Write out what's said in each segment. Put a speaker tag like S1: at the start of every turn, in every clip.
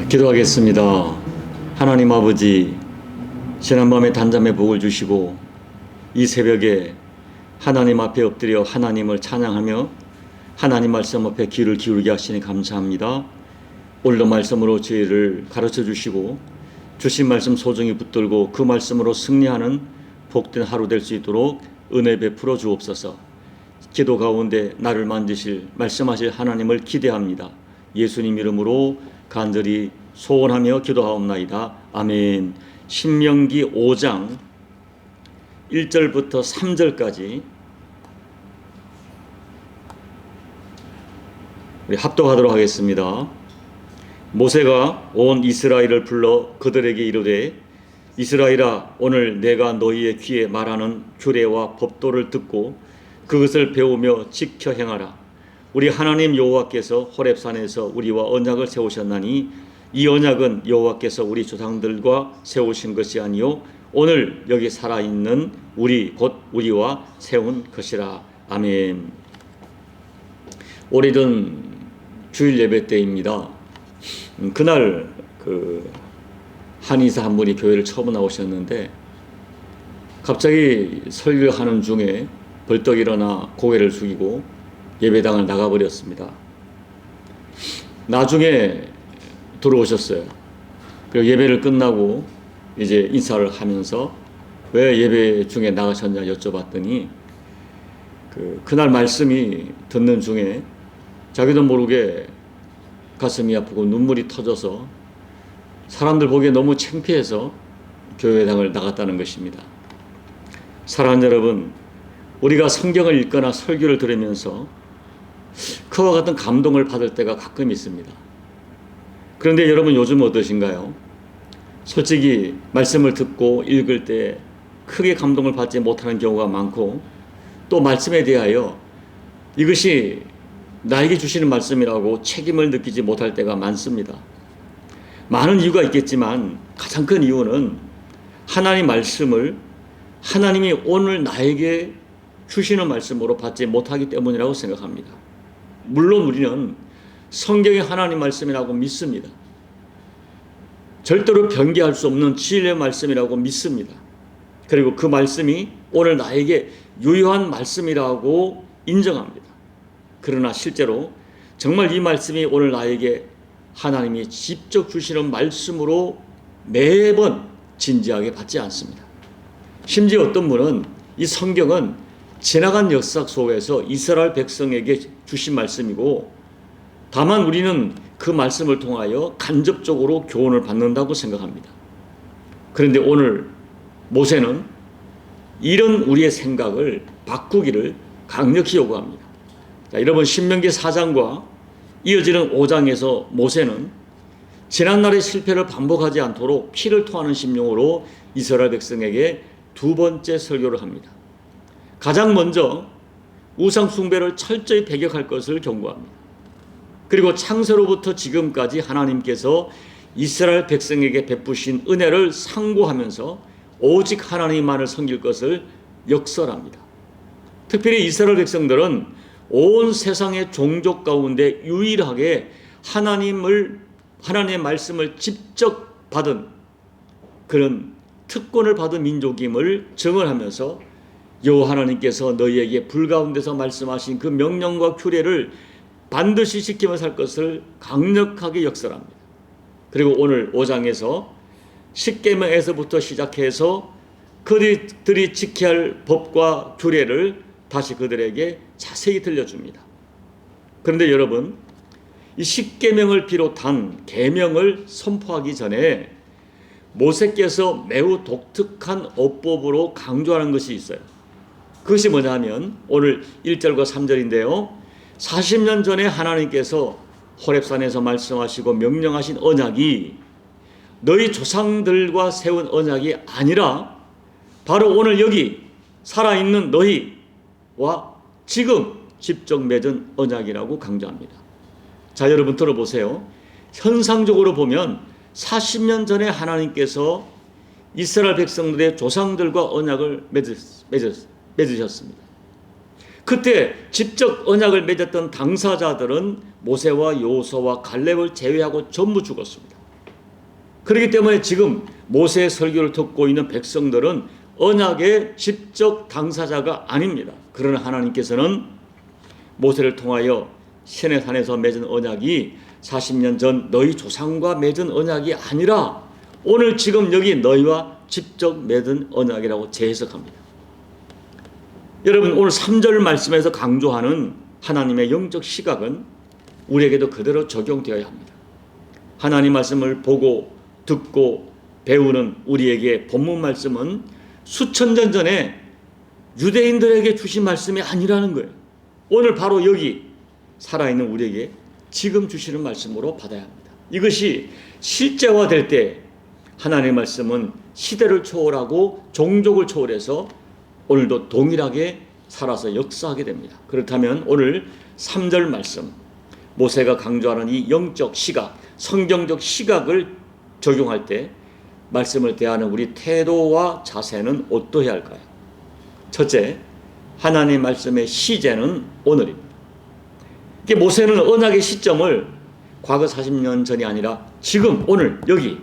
S1: 기도하겠습니다. 하나님 아버지, 지난밤에 단잠에 복을 주시고 이 새벽에 하나님 앞에 엎드려 하나님을 찬양하며 하나님 말씀 앞에 귀를 기울게 하시니 감사합니다. 오늘도 말씀으로 저희를 가르쳐 주시고 주신 말씀 소중히 붙들고 그 말씀으로 승리하는 복된 하루 될 수 있도록 은혜 베풀어 주옵소서. 기도 가운데 나를 만지실 말씀하실 하나님을 기대합니다. 예수님 이름으로 간절히 소원하며 기도하옵나이다. 아멘. 신명기 5장 1절부터 3절까지 우리 합독하도록 하겠습니다. 모세가 온 이스라엘을 불러 그들에게 이르되 이스라엘아, 오늘 내가 너희의 귀에 말하는 규례와 법도를 듣고 그것을 배우며 지켜 행하라. 우리 하나님 여호와께서 호렙산에서 우리와 언약을 세우셨나니 이 언약은 여호와께서 우리 조상들과 세우신 것이 아니요 오늘 여기 살아있는 우리 곧 우리와 세운 것이라. 아멘. 오래전 주일 예배 때입니다. 그날 한의사 한 분이 교회를 처음 나오셨는데 갑자기 설교하는 중에 벌떡 일어나 고개를 숙이고 예배당을 나가버렸습니다. 나중에 들어오셨어요. 그리고 예배를 끝나고 이제 인사를 하면서 왜 예배 중에 나가셨냐 여쭤봤더니 그날 말씀이 듣는 중에 자기도 모르게 가슴이 아프고 눈물이 터져서 사람들 보기에 너무 창피해서 교회당을 나갔다는 것입니다. 사랑하는 여러분, 우리가 성경을 읽거나 설교를 들으면서 그와 같은 감동을 받을 때가 가끔 있습니다. 그런데 여러분 요즘 어떠신가요? 솔직히 말씀을 듣고 읽을 때 크게 감동을 받지 못하는 경우가 많고 또 말씀에 대하여 이것이 나에게 주시는 말씀이라고 책임을 느끼지 못할 때가 많습니다. 많은 이유가 있겠지만 가장 큰 이유는 하나님 말씀을 하나님이 오늘 나에게 주시는 말씀으로 받지 못하기 때문이라고 생각합니다. 물론 우리는 성경이 하나님 말씀이라고 믿습니다. 절대로 변개할 수 없는 진리의 말씀이라고 믿습니다. 그리고 그 말씀이 오늘 나에게 유효한 말씀이라고 인정합니다. 그러나 실제로 정말 이 말씀이 오늘 나에게 하나님이 직접 주시는 말씀으로 매번 진지하게 받지 않습니다. 심지어 어떤 분은 이 성경은 지나간 역사 속에서 이스라엘 백성에게 주신 말씀이고 다만 우리는 그 말씀을 통하여 간접적으로 교훈을 받는다고 생각합니다. 그런데 오늘 모세는 이런 우리의 생각을 바꾸기를 강력히 요구합니다. 자, 여러분 신명기 4장과 이어지는 5장에서 모세는 지난날의 실패를 반복하지 않도록 피를 토하는 심령으로 이스라엘 백성에게 두 번째 설교를 합니다. 가장 먼저 우상 숭배를 철저히 배격할 것을 경고합니다. 그리고 창세로부터 지금까지 하나님께서 이스라엘 백성에게 베푸신 은혜를 상고하면서 오직 하나님만을 섬길 것을 역설합니다. 특별히 이스라엘 백성들은 온 세상의 종족 가운데 유일하게 하나님의 말씀을 직접 받은 그런 특권을 받은 민족임을 증언하면서 여호와 하나님께서 너희에게 불 가운데서 말씀하신 그 명령과 규례를 반드시 지키며 살 것을 강력하게 역설합니다. 그리고 오늘 5장에서 십계명에서부터 시작해서 그들이 지켜야 할 법과 규례를 다시 그들에게 자세히 들려줍니다. 그런데 여러분, 이 십계명을 비롯한 계명을 선포하기 전에 모세께서 매우 독특한 어법으로 강조하는 것이 있어요. 그것이 뭐냐 하면 오늘 1절과 3절인데요. 40년 전에 하나님께서 호렙산에서 말씀하시고 명령하신 언약이 너희 조상들과 세운 언약이 아니라 바로 오늘 여기 살아있는 너희와 지금 직접 맺은 언약이라고 강조합니다. 자, 여러분 들어보세요. 현상적으로 보면 40년 전에 하나님께서 이스라엘 백성들의 조상들과 언약을 맺으셨습니다. 그때 직접 언약을 맺었던 당사자들은 모세와 여호수아와 갈렙을 제외하고 전부 죽었습니다. 그렇기 때문에 지금 모세의 설교를 듣고 있는 백성들은 언약의 직접 당사자가 아닙니다. 그러나 하나님께서는 모세를 통하여 시내산에서 맺은 언약이 40년 전 너희 조상과 맺은 언약이 아니라 오늘 지금 여기 너희와 직접 맺은 언약이라고 재해석합니다. 여러분, 오늘 3절 말씀에서 강조하는 하나님의 영적 시각은 우리에게도 그대로 적용되어야 합니다. 하나님 말씀을 보고 듣고 배우는 우리에게 본문 말씀은 수천 년 전에 유대인들에게 주신 말씀이 아니라는 거예요. 오늘 바로 여기 살아있는 우리에게 지금 주시는 말씀으로 받아야 합니다. 이것이 실제화될 때 하나님의 말씀은 시대를 초월하고 종족을 초월해서 오늘도 동일하게 살아서 역사하게 됩니다. 그렇다면 오늘 3절 말씀, 모세가 강조하는 이 영적 시각, 성경적 시각을 적용할 때 말씀을 대하는 우리 태도와 자세는 어떠해야 할까요? 첫째, 하나님의 말씀의 시제는 오늘입니다. 모세는 언약의 시점을 과거 40년 전이 아니라 지금, 오늘, 여기,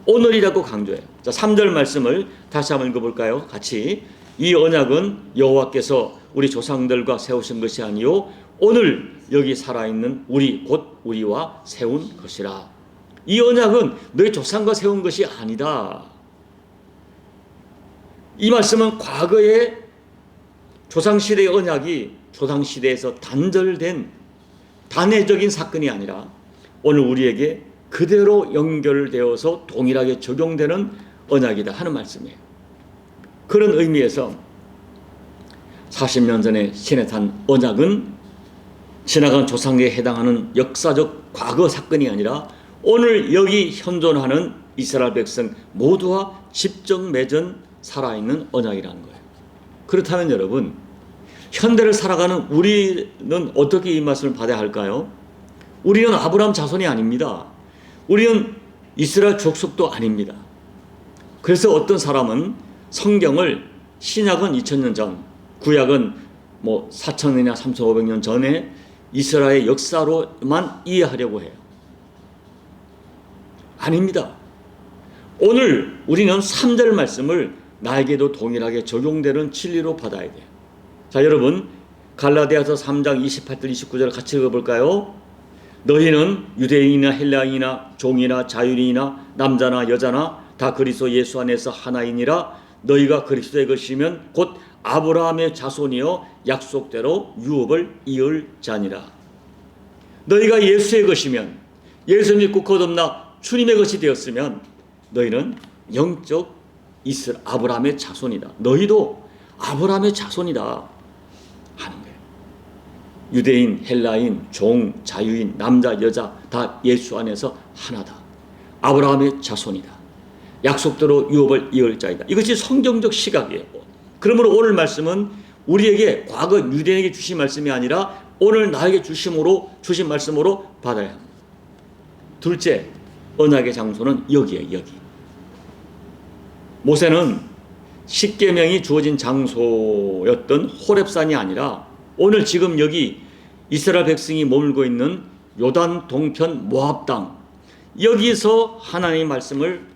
S1: 오늘이라고 강조해요. 자, 3절 말씀을 다시 한번 읽어볼까요? 같이. 이 언약은 여호와께서 우리 조상들과 세우신 것이 아니요 오늘 여기 살아있는 우리 곧 우리와 세운 것이라. 이 언약은 너희 조상과 세운 것이 아니다. 이 말씀은 과거의 조상시대의 언약이 조상시대에서 단절된 단회적인 사건이 아니라 오늘 우리에게 그대로 연결되어서 동일하게 적용되는 언약이다 하는 말씀이에요. 그런 의미에서 40년 전에 시내산 언약은 지나간 조상에 해당하는 역사적 과거 사건이 아니라 오늘 여기 현존하는 이스라엘 백성 모두와 직접 맺은 살아있는 언약이라는 거예요. 그렇다면 여러분, 현대를 살아가는 우리는 어떻게 이 말씀을 받아야 할까요? 우리는 아브라함 자손이 아닙니다. 우리는 이스라엘 족속도 아닙니다. 그래서 어떤 사람은 성경을 신약은 2000년 전, 구약은 4000년이나 3500년 전에 이스라엘 역사로만 이해하려고 해요. 아닙니다. 오늘 우리는 3절 말씀을 나에게도 동일하게 적용되는 진리로 받아야 돼요. 자, 여러분, 갈라디아서 3장 28절 29절 같이 읽어볼까요? 너희는 유대인이나 헬라인이나 종이나 자유인이나 남자나 여자나 다 그리스도 예수 안에서 하나이니라. 너희가 그리스도의 것이면 곧 아브라함의 자손이여 약속대로 유업을 이을 자니라. 너희가 예수의 것이면, 예수 믿고 거듭나 주님의 것이 되었으면 너희는 영적 아브라함의 자손이다. 너희도 아브라함의 자손이다 하는 거예요. 유대인, 헬라인, 종, 자유인, 남자, 여자 다 예수 안에서 하나다. 아브라함의 자손이다. 약속대로 유업을 이을 자이다. 이것이 성경적 시각이에요. 그러므로 오늘 말씀은 우리에게 과거 유대인에게 주신 말씀이 아니라 오늘 나에게 주신 말씀으로 받아야 합니다. 둘째, 언약의 장소는 여기에요. 여기. 모세는 십계명이 주어진 장소였던 호렙산이 아니라 오늘 지금 여기 이스라엘 백성이 머물고 있는 요단 동편 모압 땅, 여기서 하나님의 말씀을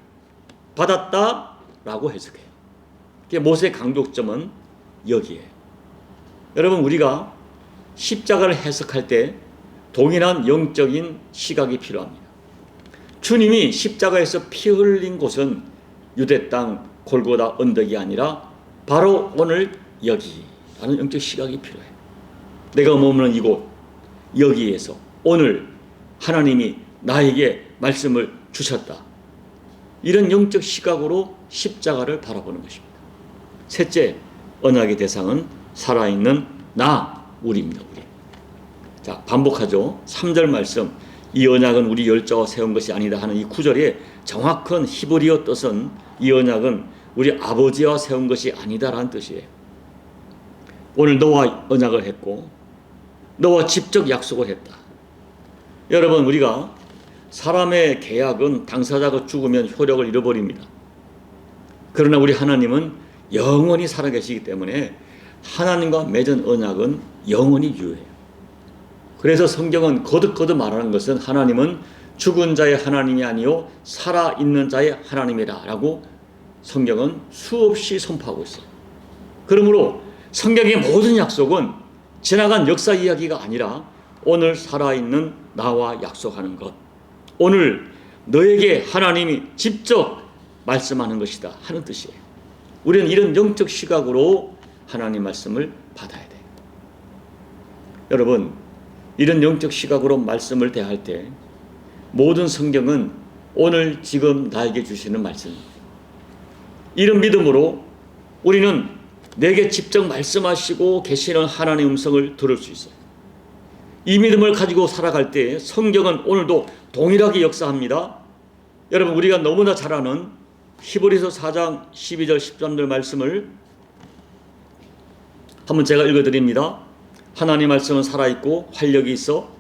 S1: 받았다라고 해석해요. 모세의 강조점은 여기에요. 여러분, 우리가 십자가를 해석할 때 동일한 영적인 시각이 필요합니다. 주님이 십자가에서 피 흘린 곳은 유대 땅 골고다 언덕이 아니라 바로 오늘 여기라는 영적 시각이 필요해요. 내가 머무는 이곳 여기에서 오늘 하나님이 나에게 말씀을 주셨다. 이런 영적 시각으로 십자가를 바라보는 것입니다. 셋째, 언약의 대상은 살아있는 우리입니다. 우리. 자, 반복하죠. 3절 말씀, 이 언약은 우리 열자와 세운 것이 아니다 하는 이 구절의 정확한 히브리어 뜻은 이 언약은 우리 아버지와 세운 것이 아니다라는 뜻이에요. 오늘 너와 언약을 했고 너와 직접 약속을 했다. 여러분, 우리가 사람의 계약은 당사자가 죽으면 효력을 잃어버립니다. 그러나 우리 하나님은 영원히 살아계시기 때문에 하나님과 맺은 언약은 영원히 유효해요. 그래서 성경은 거듭거듭 말하는 것은 하나님은 죽은 자의 하나님이 아니요 살아있는 자의 하나님이라 라고 성경은 수없이 선포하고 있어요. 그러므로 성경의 모든 약속은 지나간 역사 이야기가 아니라 오늘 살아있는 나와 약속하는 것, 오늘 너에게 하나님이 직접 말씀하는 것이다 하는 뜻이에요. 우리는 이런 영적 시각으로 하나님 말씀을 받아야 돼요. 여러분, 이런 영적 시각으로 말씀을 대할 때 모든 성경은 오늘 지금 나에게 주시는 말씀입니다. 이런 믿음으로 우리는 내게 직접 말씀하시고 계시는 하나님의 음성을 들을 수 있어요. 이 믿음을 가지고 살아갈 때 성경은 오늘도 동일하게 역사합니다. 여러분, 우리가 너무나 잘 아는 히브리서 4장 12절 13절 말씀을 한번 제가 읽어드립니다. 하나님 말씀은 살아있고 활력이 있어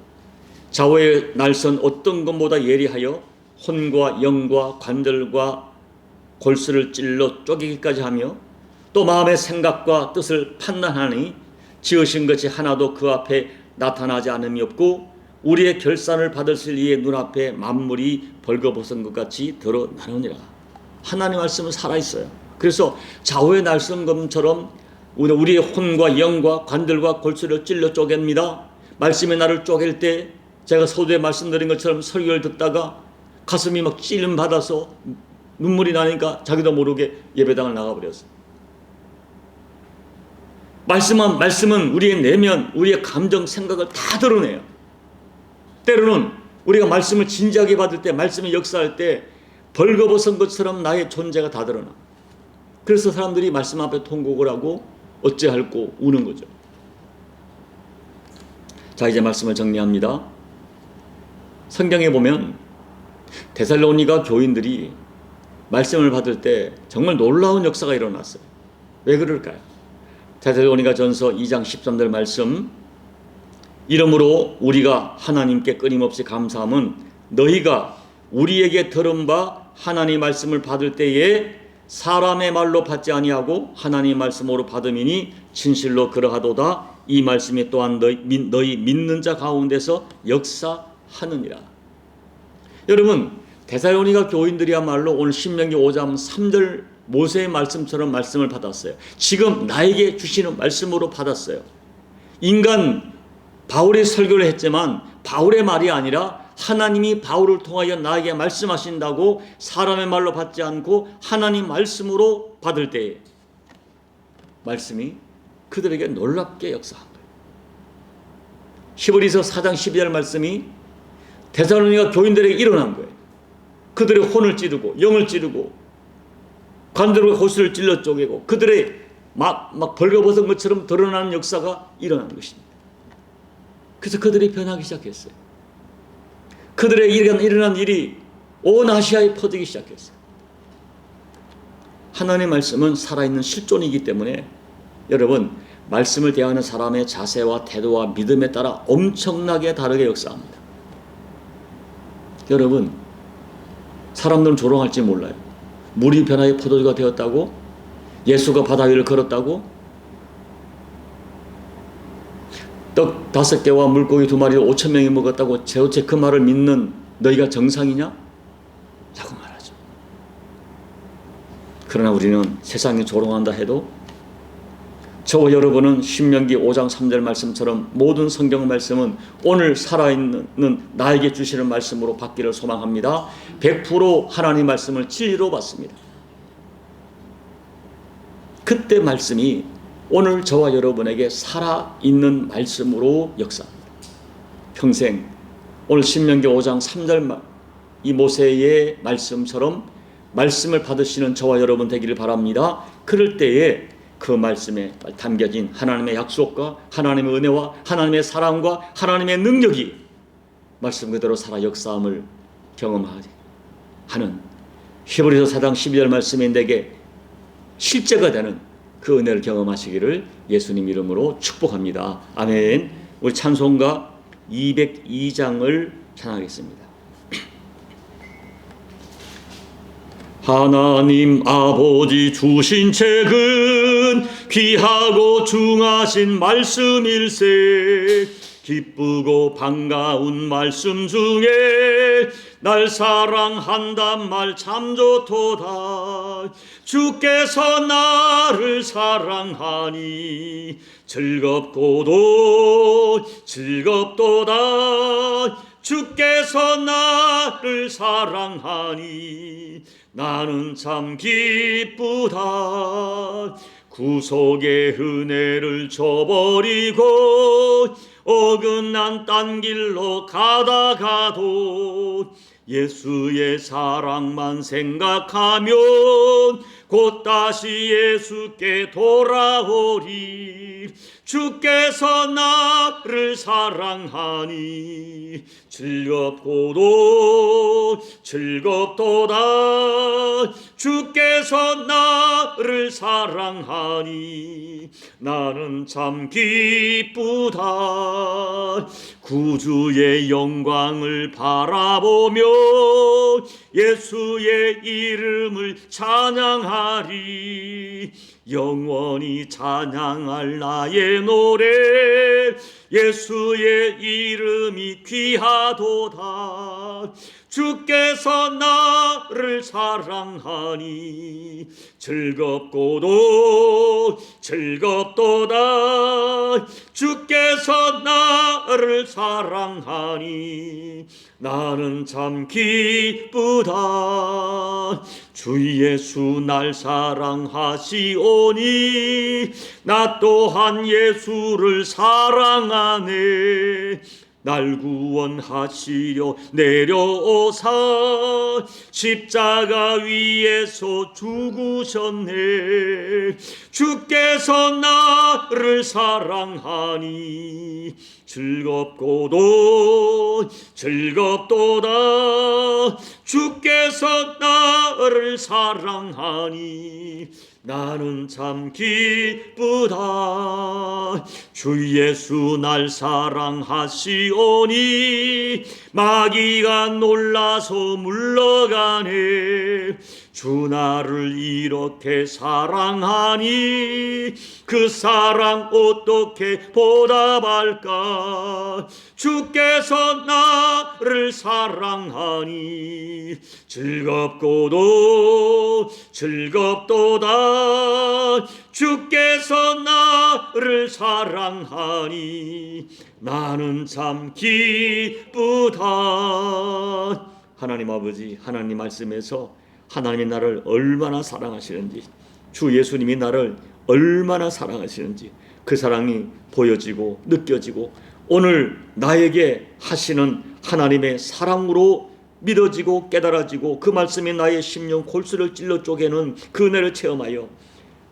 S1: 좌우의 날선 어떤 것보다 예리하여 혼과 영과 관절과 골수를 찔러 쪼개기까지 하며 또 마음의 생각과 뜻을 판단하니 지으신 것이 하나도 그 앞에 나타나지 않음이 없고 우리의 결산을 받으실 이의 눈앞에 만물이 벌거벗은 것 같이 드러나느니라. 하나님 말씀은 살아있어요. 그래서 좌우의 날선검처럼 우리의 혼과 영과 관절과 골수를 찔러 쪼갭니다. 말씀의 나를 쪼갤 때 제가 서두에 말씀드린 것처럼 설교를 듣다가 가슴이 막 찔림 받아서 눈물이 나니까 자기도 모르게 예배당을 나가버렸어요. 말씀은 우리의 내면, 우리의 감정, 생각을 다 드러내요. 때로는 우리가 말씀을 진지하게 받을 때, 말씀이 역사할 때 벌거벗은 것처럼 나의 존재가 다 드러나. 그래서 사람들이 말씀 앞에 통곡을 하고 어찌할꼬 우는 거죠. 자, 이제 말씀을 정리합니다. 성경에 보면 데살로니가 교인들이 말씀을 받을 때 정말 놀라운 역사가 일어났어요. 왜 그럴까요? 데살로니가 전서 2장 13절 말씀, 이러므로 우리가 하나님께 끊임없이 감사함은 너희가 우리에게 들은 바 하나님 말씀을 받을 때에 사람의 말로 받지 아니하고 하나님 말씀으로 받음이니 진실로 그러하도다. 이 말씀이 또한 너희 믿는 자 가운데서 역사하느니라. 여러분, 데살로니가 교인들이야말로 오늘 신명기 5장 3절 모세의 말씀처럼 말씀을 받았어요. 지금 나에게 주시는 말씀으로 받았어요. 인간 바울이 설교를 했지만 바울의 말이 아니라 하나님이 바울을 통하여 나에게 말씀하신다고 사람의 말로 받지 않고 하나님 말씀으로 받을 때에 말씀이 그들에게 놀랍게 역사한 거예요. 히브리서 4장 12절 말씀이 데살로니가 교인들에게 일어난 거예요. 그들의 혼을 찌르고 영을 찌르고 관절과 골수를 찔러 쪼개고 그들의 막 벌거벗은 것처럼 드러나는 역사가 일어난 것입니다. 그래서 그들이 변하기 시작했어요. 그들의 일어난 일이 온 아시아에 퍼지기 시작했어요. 하나님의 말씀은 살아있는 실존이기 때문에 여러분, 말씀을 대하는 사람의 자세와 태도와 믿음에 따라 엄청나게 다르게 역사합니다. 여러분, 사람들은 조롱할지 몰라요. 물이 변화의 포도주가 되었다고? 예수가 바다 위를 걸었다고? 떡 5개와 물고기 2마리를 5,000명이 먹었다고 도대체 그 말을 믿는 너희가 정상이냐? 라고 말하죠. 그러나 우리는 세상이 조롱한다 해도 저와 여러분은 신명기 5장 3절 말씀처럼 모든 성경 말씀은 오늘 살아있는 나에게 주시는 말씀으로 받기를 소망합니다. 100% 하나님 말씀을 진리로 받습니다. 그때 말씀이 오늘 저와 여러분에게 살아있는 말씀으로 역사합니다. 평생 오늘 신명기 5장 3절 이 모세의 말씀처럼 말씀을 받으시는 저와 여러분 되기를 바랍니다. 그럴 때에 그 말씀에 담겨진 하나님의 약속과 하나님의 은혜와 하나님의 사랑과 하나님의 능력이 말씀 그대로 살아 역사함을 경험하는 히브리서 4장 12절 말씀이 내게 실제가 되는 그 은혜를 경험하시기를 예수님 이름으로 축복합니다. 아멘. 우리 찬송가 202장을 찬양하겠습니다. 하나님 아버지 주신 책은 귀하고 중하신 말씀일세. 기쁘고 반가운 말씀 중에 날 사랑한단 말 참 좋도다. 주께서 나를 사랑하니 즐겁고도 즐겁도다. 주께서 나를 사랑하니 나는 참 기쁘다. 구속의 은혜를 저버리고 어긋난 딴 길로 가다가도 예수의 사랑만 생각하면 곧 다시 예수께 돌아오리. 주께서 나를 사랑하니 즐겁고도 즐겁도다. 주께서 나를 사랑하니 나는 참 기쁘다. 구주의 영광을 바라보며 예수의 이름을 찬양하리. 영원히 찬양할 나의 노래 예수의 이름이 귀하도다. 주께서 나를 사랑하니 즐겁고도 즐겁도다. 주께서 나를 사랑하니 나는 참 기쁘다. 주 예수 날 사랑하시오니 나 또한 예수를 사랑하네. 날 구원하시려 내려오사 십자가 위에서 죽으셨네. 주께서 나를 사랑하니 즐겁고도 즐겁도다. 주께서 나를 사랑하니 나는 참 기쁘다. 주 예수 날 사랑하시오니 마귀가 놀라서 물러가네. 주 나를 이렇게 사랑하니 그 사랑 어떻게 보답할까. 주께서 나를 사랑하니 즐겁고도 즐겁도다. 주께서 나를 사랑하니 나는 참 기쁘다. 하나님 아버지, 하나님 말씀에서 하나님이 나를 얼마나 사랑하시는지, 주 예수님이 나를 얼마나 사랑하시는지 그 사랑이 보여지고 느껴지고 오늘 나에게 하시는 하나님의 사랑으로 믿어지고 깨달아지고 그 말씀이 나의 심령 골수를 찔러 쪼개는 그 은혜를 체험하여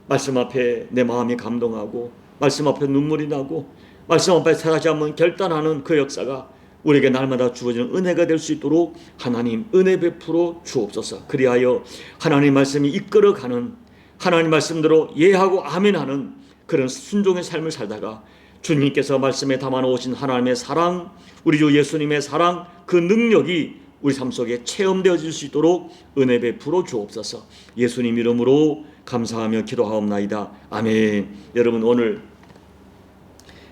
S1: 말씀 앞에 내 마음이 감동하고 말씀 앞에 눈물이 나고 말씀 앞에 다시 한번 결단하는 그 역사가 우리에게 날마다 주어지는 은혜가 될 수 있도록 하나님 은혜 베풀어 주옵소서. 그리하여 하나님 말씀이 이끌어가는 하나님 말씀대로 예하고 아멘하는 그런 순종의 삶을 살다가 주님께서 말씀에 담아놓으신 하나님의 사랑, 우리 주 예수님의 사랑, 그 능력이 우리 삶 속에 체험되어질 수 있도록 은혜 베풀어 주옵소서. 예수님 이름으로 감사하며 기도하옵나이다. 아멘. 여러분, 오늘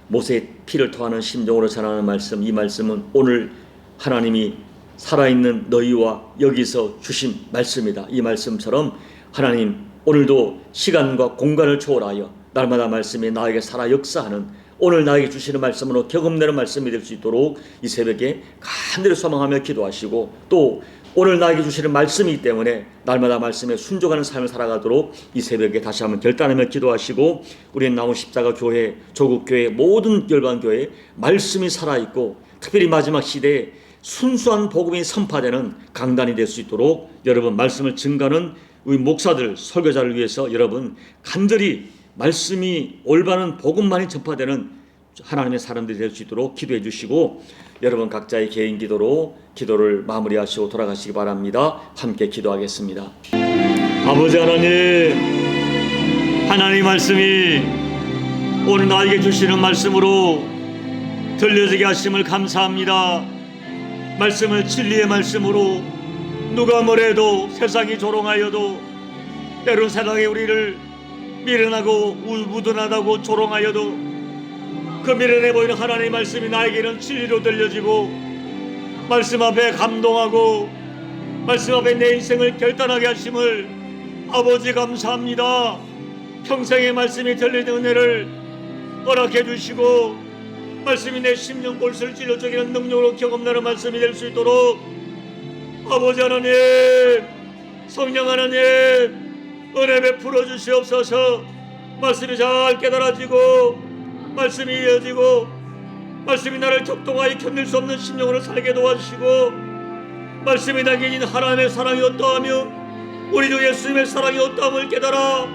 S1: 모세의 피를 토하는 심정으로 전하는 말씀, 이 말씀은 오늘 하나님이 살아있는 너희와 여기서 주신 말씀이다. 이 말씀처럼 하나님 오늘도 시간과 공간을 초월하여 날마다 말씀이 나에게 살아 역사하는 오늘 나에게 주시는 말씀으로 경험되는 말씀이 될 수 있도록 이 새벽에 간절히 소망하며 기도하시고, 또 오늘 나에게 주시는 말씀이기 때문에 날마다 말씀에 순종하는 삶을 살아가도록 이 새벽에 다시 한번 결단하며 기도하시고, 우리는 나온 십자가 교회, 조국교회, 모든 열방교회에 말씀이 살아있고 특별히 마지막 시대에 순수한 복음이 선포되는 강단이 될 수 있도록 여러분 말씀을 증거하는 우리 목사들, 설교자를 위해서 여러분 간절히 말씀이 올바른 복음만이 전파되는 하나님의 사람들이 될 수 있도록 기도해 주시고, 여러분 각자의 개인 기도로 기도를 마무리하시고 돌아가시기 바랍니다. 함께 기도하겠습니다. 아버지 하나님, 하나님 말씀이 오늘 나에게 주시는 말씀으로 들려지게 하심을 감사합니다. 말씀을 진리의 말씀으로 누가 뭐래도 세상이 조롱하여도, 때론 세상에 우리를 미련하고 우둔하다고 조롱하여도 그 미련해 보이는 하나님의 말씀이 나에게는 진리로 들려지고 말씀 앞에 감동하고 말씀 앞에 내 인생을 결단하게 하심을 아버지 감사합니다. 평생의 말씀이 들리는 은혜를 허락해 주시고 말씀이 내 심령 골수를 찔러 쪼개는 능력으로 경험나는 말씀이 될 수 있도록 아버지 하나님, 성령 하나님 은혜 베풀어 주시옵소서. 말씀이 잘 깨달아지고 말씀이 이어지고 말씀이 나를 격동하여 견딜 수 없는 심령으로 살게 도와주시고 말씀이 담긴 하나님의 사랑이 어떠하며 우리 주 예수님의 사랑이 어떠함을 깨달아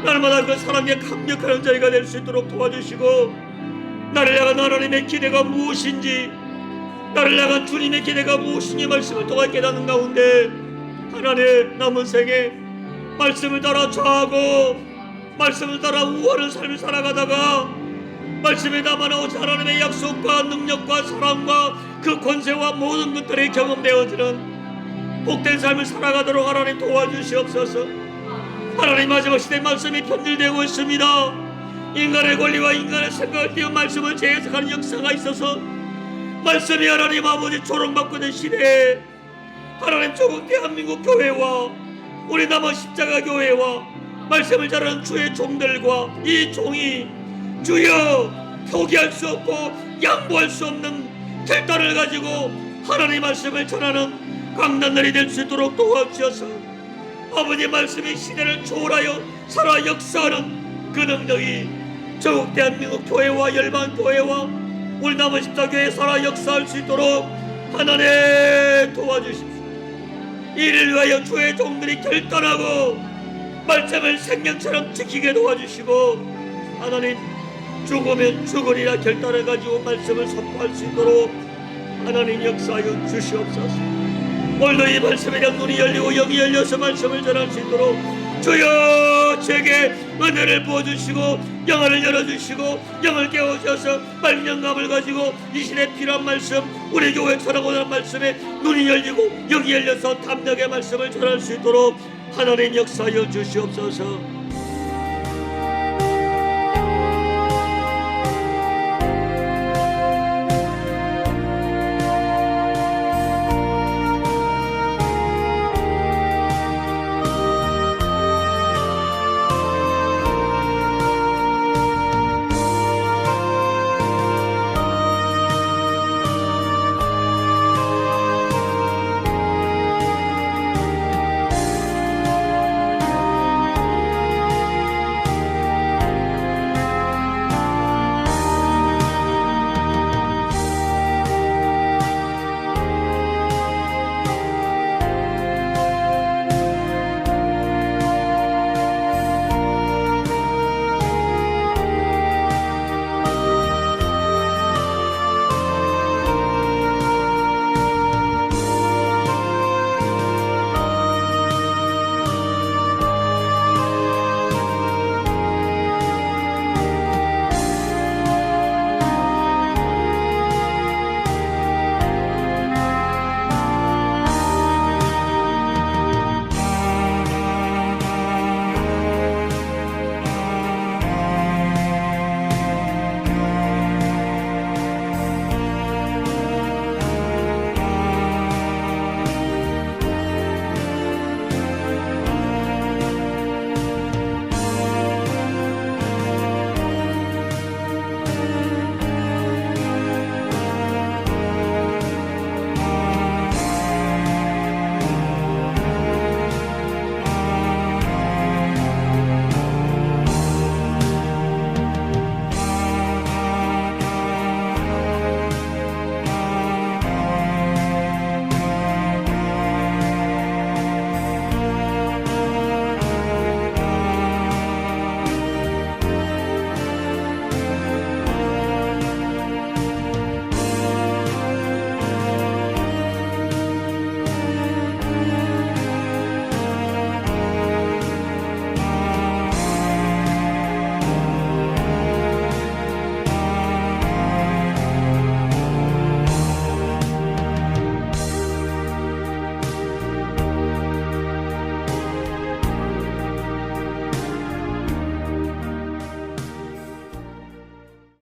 S1: 날마다 그 사랑에 감격하는 자리가 될 수 있도록 도와주시고 나를 향한 하나님의 기대가 무엇인지 나를 향한 주님의 기대가 무엇인지 말씀을 통해 깨닫는 가운데 하나님 남은 생에 말씀을 따라 좌하고 말씀을 따라 우월한 삶을 살아가다가 말씀에 담아놓은 하나님의 약속과 능력과 사랑과 그 권세와 모든 것들이 경험되어지는 복된 삶을 살아가도록 하나님 도와주시옵소서. 하나님 마지막 시대 말씀이 편들되고 있습니다. 인간의 권리와 인간의 생각을 띄운 말씀을 재해석하는 역사가 있어서 말씀이 하나님 아버지 조롱받고 있는 시대에 하나님 조국 대한민국 교회와 우리 남은 십자가 교회와 말씀을 잘하는 주의 종들과 이 종이 주여 포기할 수 없고 양보할 수 없는 결단을 가지고 하나님 말씀을 전하는 강단들이 될 수 있도록 도와주셔서 아버지 말씀이 시대를 초월하여 살아 역사하는 그 능력이 전국 대한민국 교회와 열방 교회와 우리 남은 십자교회에 살아 역사할 수 있도록 하나님 도와주십시오. 이를 위하여 주의 종들이 결단하고 말씀을 생명처럼 지키게 도와주시고 하나님 죽으면 죽으리라 결단을 가지고 말씀을 선포할 수 있도록 하나님 역사하여 주시옵소서. 오늘도 이 말씀에 대한 눈이 열리고 영이 열려서 말씀을 전할 수 있도록 주여 제게 은혜를 부어주시고 영을 열어주시고 영을 깨워주셔서 말년감을 가지고 이 시대에 필요한 말씀 우리 교회 전하고자 하는 말씀에 눈이 열리고 영이 열려서 담력의 말씀을 전할 수 있도록 하나님 역사하여 주시옵소서.